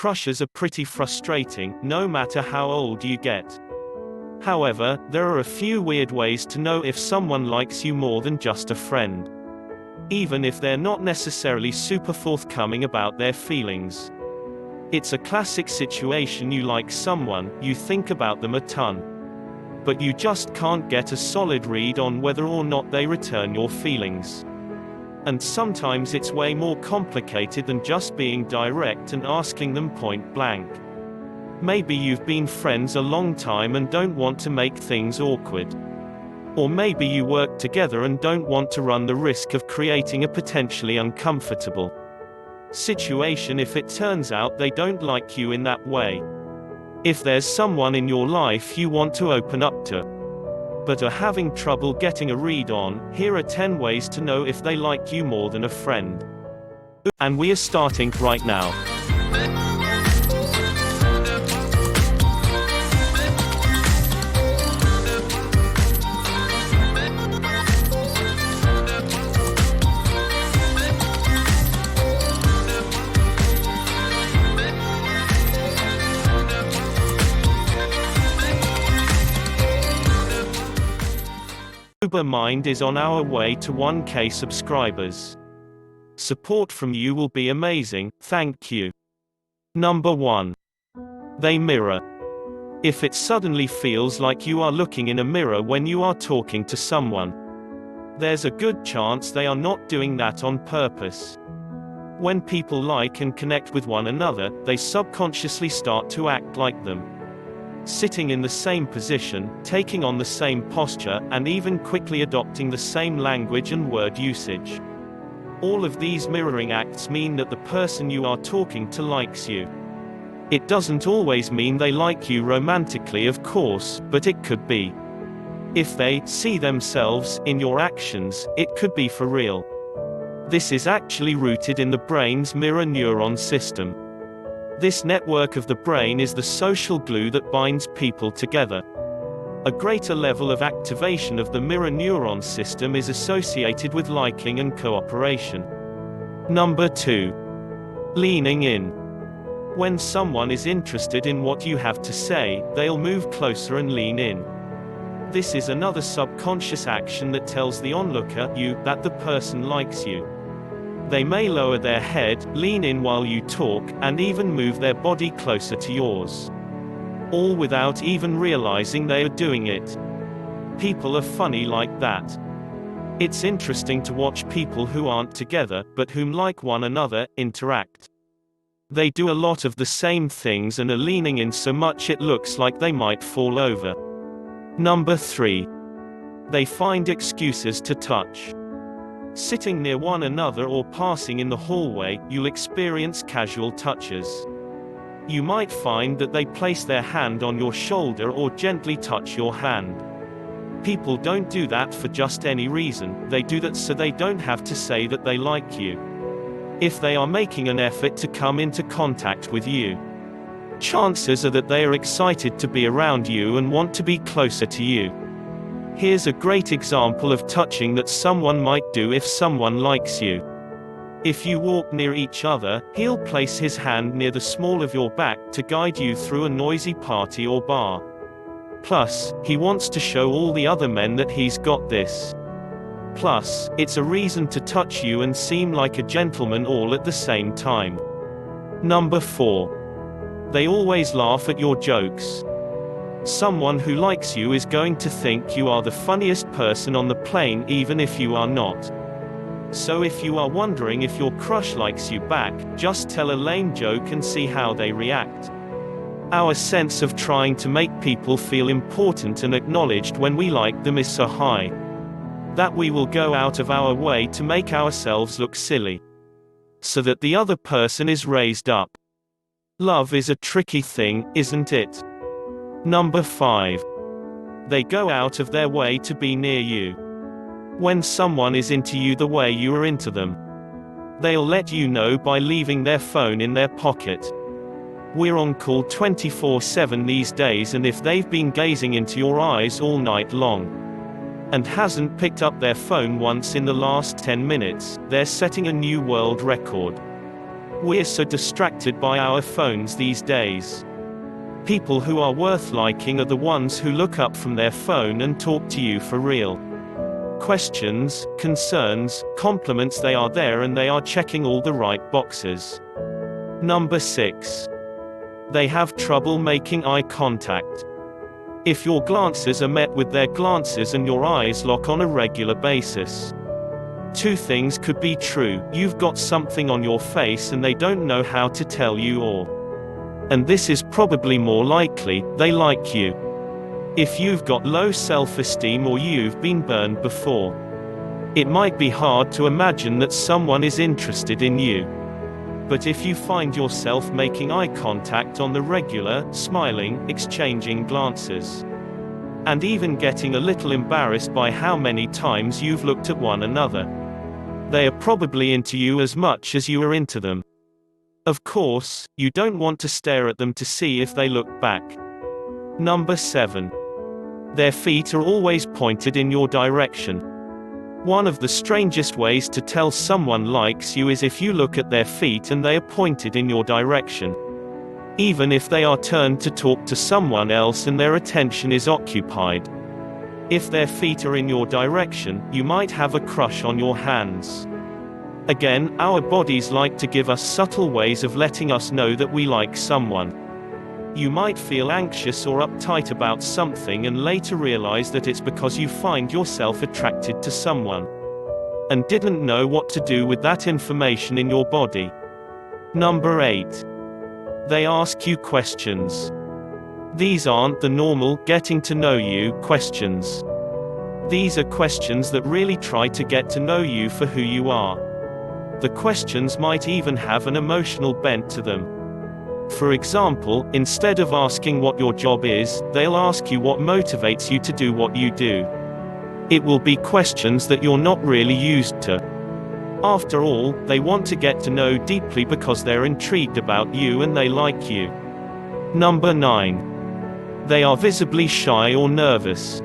crushes are pretty frustrating, no matter how old you get. However, there are a few weird ways to know if someone likes you more than just a friend. Even if they're not necessarily super forthcoming about their feelings. It's a classic situation: you like someone, you think about them a ton, but you just can't get a solid read on whether or not they return your feelings. And sometimes it's way more complicated than just being direct and asking them point blank. Maybe you've been friends a long time and don't want to make things awkward. Or maybe you work together and don't want to run the risk of creating a potentially uncomfortable situation if it turns out they don't like you in that way. If there's someone in your life you want to open up to, but are having trouble getting a read on, here are 10 ways to know if they like you more than a friend. And we are starting right now. Mind is on our way to 1K subscribers. Support from you will be amazing, thank you. Number 1. They mirror. If it suddenly feels like you are looking in a mirror when you are talking to someone, there's a good chance they are not doing that on purpose. When people like and connect with one another, they subconsciously start to act like them. Sitting in the same position, taking on the same posture, and even quickly adopting the same language and word usage. All of these mirroring acts mean that the person you are talking to likes you. It doesn't always mean they like you romantically, of course, but it could be. If they see themselves in your actions, it could be for real. This is actually rooted in the brain's mirror neuron system. This network of the brain is the social glue that binds people together. A greater level of activation of the mirror neuron system is associated with liking and cooperation. Number 2. Leaning in. When someone is interested in what you have to say, they'll move closer and lean in. This is another subconscious action that tells the onlooker, you, that the person likes you. They may lower their head, lean in while you talk, and even move their body closer to yours. All without even realizing they are doing it. People are funny like that. It's interesting to watch people who aren't together, but whom like one another, interact. They do a lot of the same things and are leaning in so much it looks like they might fall over. Number 3. They find excuses to touch. Sitting near one another or passing in the hallway, you'll experience casual touches. You might find that they place their hand on your shoulder or gently touch your hand. People don't do that for just any reason, they do that so they don't have to say that they like you. If they are making an effort to come into contact with you, chances are that they are excited to be around you and want to be closer to you. Here's a great example of touching that someone might do if someone likes you. If you walk near each other, he'll place his hand near the small of your back to guide you through a noisy party or bar. Plus, he wants to show all the other men that he's got this. Plus, it's a reason to touch you and seem like a gentleman all at the same time. Number 4. They always laugh at your jokes. Someone who likes you is going to think you are the funniest person on the plane even if you are not. So if you are wondering if your crush likes you back, just tell a lame joke and see how they react. Our sense of trying to make people feel important and acknowledged when we like them is so high that we will go out of our way to make ourselves look silly, so that the other person is raised up. Love is a tricky thing, isn't it? Number 5. They go out of their way to be near you. When someone is into you the way you are into them, they'll let you know by leaving their phone in their pocket. We're on call 24/7 these days, and if they've been gazing into your eyes all night long and hasn't picked up their phone once in the last 10 minutes, they're setting a new world record. We're so distracted by our phones these days. People who are worth liking are the ones who look up from their phone and talk to you for real. Questions, concerns, compliments, they are there and they are checking all the right boxes. Number 6. They have trouble making eye contact. If your glances are met with their glances and your eyes lock on a regular basis. Two things could be true: you've got something on your face and they don't know how to tell you, and this is probably more likely, they like you. If you've got low self-esteem or you've been burned before, it might be hard to imagine that someone is interested in you. But if you find yourself making eye contact on the regular, smiling, exchanging glances, and even getting a little embarrassed by how many times you've looked at one another, they are probably into you as much as you are into them. Of course, you don't want to stare at them to see if they look back. Number 7. Their feet are always pointed in your direction. One of the strangest ways to tell someone likes you is if you look at their feet and they are pointed in your direction. Even if they are turned to talk to someone else and their attention is occupied. If their feet are in your direction, you might have a crush on your hands. Again, our bodies like to give us subtle ways of letting us know that we like someone. You might feel anxious or uptight about something and later realize that it's because you find yourself attracted to someone, and didn't know what to do with that information in your body. Number 8. They ask you questions. These aren't the normal getting to know you questions. These are questions that really try to get to know you for who you are. The questions might even have an emotional bent to them. For example, instead of asking what your job is, they'll ask you what motivates you to do what you do. It will be questions that you're not really used to. After all, they want to get to know deeply because they're intrigued about you and they like you. Number 9. They are visibly shy or nervous.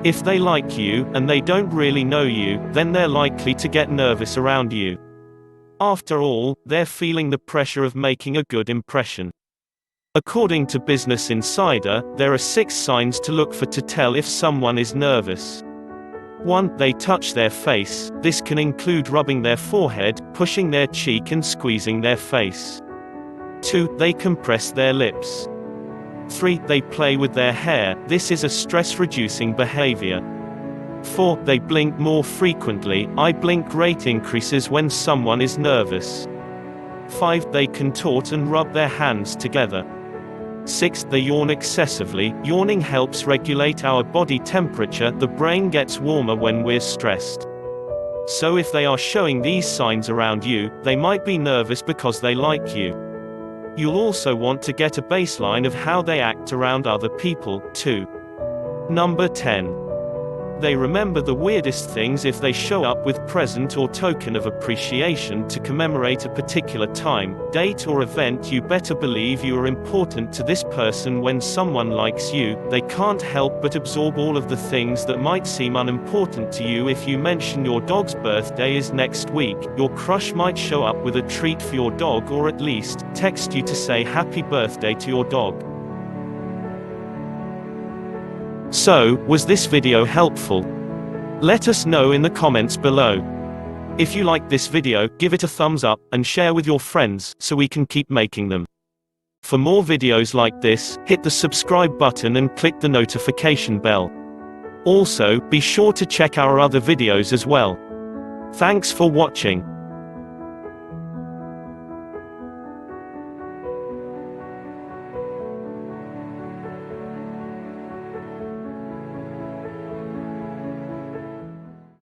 If they like you, and they don't really know you, then they're likely to get nervous around you. After all, they're feeling the pressure of making a good impression. According to Business Insider, there are 6 signs to look for to tell if someone is nervous. 1. They touch their face. This can include rubbing their forehead, pushing their cheek and squeezing their face. 2. They compress their lips. 3. They play with their hair. This is a stress-reducing behavior. 4. They blink more frequently. Eye blink rate increases when someone is nervous. 5. They contort and rub their hands together. 6. They yawn excessively. Yawning helps regulate our body temperature. The brain gets warmer when we're stressed. So if they are showing these signs around you, they might be nervous because they like you. You'll also want to get a baseline of how they act around other people, too. Number 10. They remember the weirdest things. If they show up with present or token of appreciation to commemorate a particular time, date or event, you better believe you are important to this person. When someone likes you, they can't help but absorb all of the things that might seem unimportant to you. If you mention your dog's birthday is next week, your crush might show up with a treat for your dog, or at least text you to say happy birthday to your dog. So, was this video helpful? Let us know in the comments below. If you liked this video, give it a thumbs up, and share with your friends, so we can keep making them. For more videos like this, hit the subscribe button and click the notification bell. Also, be sure to check our other videos as well. Thanks for watching.